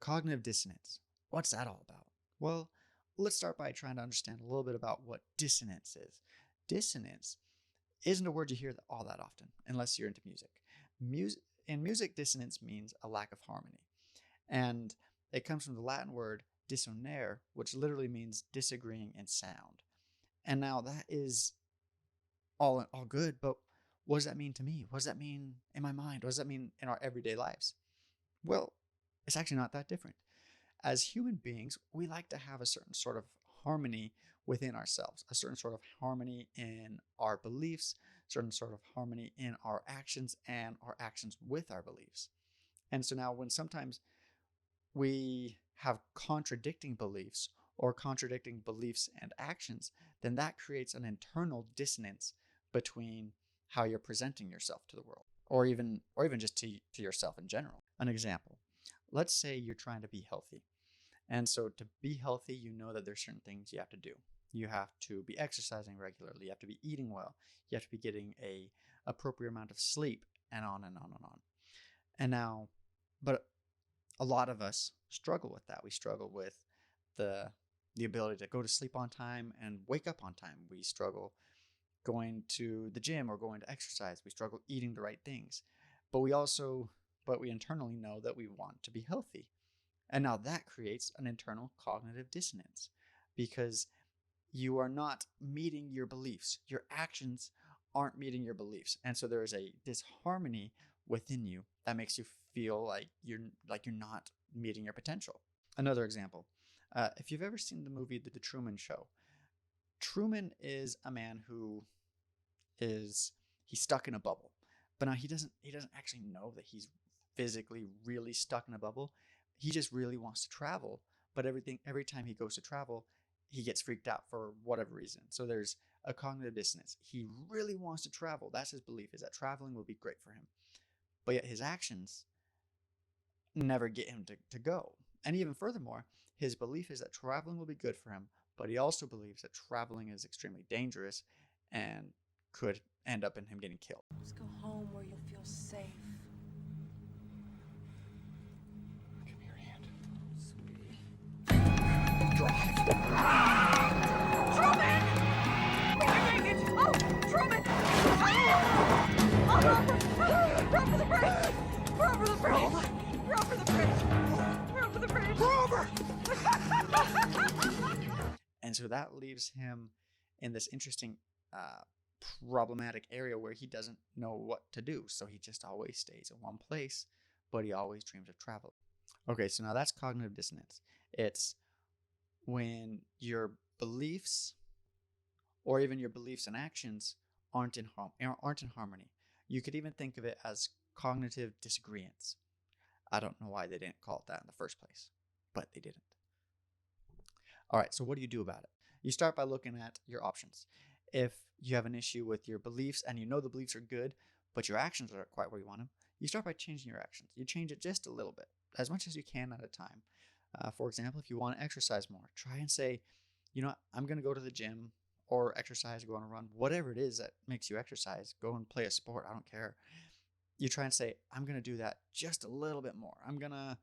Cognitive dissonance. What's that all about? Well, let's start by trying to understand a little bit about what dissonance is. Dissonance isn't a word you hear all that often, unless you're into music. In music, dissonance means a lack of harmony. And it comes from the Latin word dissonare, which literally means disagreeing in sound. And now that is all good, but what does that mean to me? What does that mean in my mind? What does that mean in our everyday lives? Well, it's actually not that different. As human beings, we like to have a certain sort of harmony within ourselves, a certain sort of harmony in our beliefs, certain sort of harmony in our actions and our actions with our beliefs. And so now when sometimes we have contradicting beliefs or contradicting beliefs and actions, then that creates an internal dissonance between how you're presenting yourself to the world, or even just to yourself in general. An example, let's say you're trying to be healthy. And so to be healthy, you know that there's certain things you have to do. You have to be exercising regularly. You have to be eating well. You have to be getting a appropriate amount of sleep, and on and on and on. And now, but a lot of us struggle with that. We struggle with the ability to go to sleep on time and wake up on time. We struggle going to the gym or going to exercise. We struggle eating the right things. But we internally know that we want to be healthy. And now that creates an internal cognitive dissonance because you are not meeting your beliefs. Your actions aren't meeting your beliefs. And so there is a disharmony within you that makes you feel like you're not meeting your potential. Another example, if you've ever seen the movie The Truman Show, Truman is a man who he's stuck in a bubble. But now he doesn't actually know that he's physically really stuck in a bubble. He just really wants to travel, but every time he goes to travel, he gets freaked out for whatever reason. So there's a cognitive dissonance. He really wants to travel. That's his belief, is that traveling will be great for him. But yet his actions never get him to go. And even furthermore, his belief is that traveling will be good for him, but he also believes that traveling is extremely dangerous and could end up in him getting killed. Just go home where you'll feel safe. Give me your hand. Sweetie. Drive. Truman! Wait! Oh, Truman! Run for the bridge! Run for the bridge! Run for the bridge! Run for the bridge! Over! And so that leaves him in this interesting problematic area where he doesn't know what to do. So he just always stays in one place, but he always dreams of travel. Okay, so now that's cognitive dissonance. It's when your beliefs or even your beliefs and actions aren't in harmony. You could even think of it as cognitive disagreements. I don't know why they didn't call it that in the first place, but they didn't. All right, so what do you do about it? You start by looking at your options. If you have an issue with your beliefs and you know the beliefs are good, but your actions aren't quite where you want them, you start by changing your actions. You change it just a little bit, as much as you can at a time. For example, if you want to exercise more, try and say, you know what, I'm going to go to the gym or exercise, go on a run, whatever it is that makes you exercise, go and play a sport, I don't care. You try and say, I'm going to do that just a little bit more. I'm going to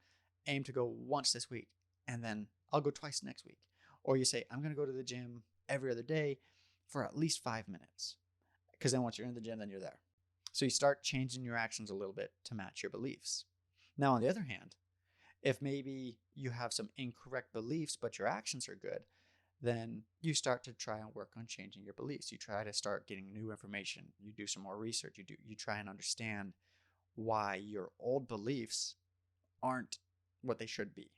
aim to go once this week, and then I'll go twice next week. Or you say, I'm going to go to the gym every other day for at least 5 minutes. Because then once you're in the gym, then you're there. So you start changing your actions a little bit to match your beliefs. Now, on the other hand, if maybe you have some incorrect beliefs, but your actions are good, then you start to try and work on changing your beliefs. You try to start getting new information. You do some more research. You try and understand why your old beliefs aren't what they should be.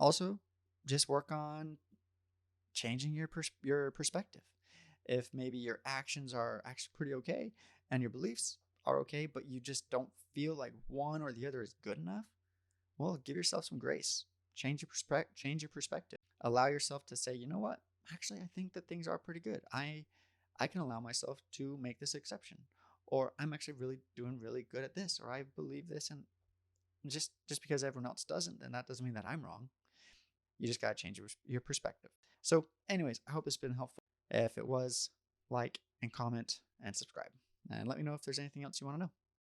Also, just work on changing your perspective. If maybe your actions are actually pretty okay and your beliefs are okay, but you just don't feel like one or the other is good enough, well, give yourself some grace. Change your perspective. Allow yourself to say, you know what? Actually, I think that things are pretty good. I can allow myself to make this exception. Or I'm actually doing really good at this. Or I believe this. And just because everyone else doesn't, then that doesn't mean that I'm wrong. You just got to change your perspective. So anyways, I hope this has been helpful. If it was, like and comment and subscribe. And let me know if there's anything else you want to know.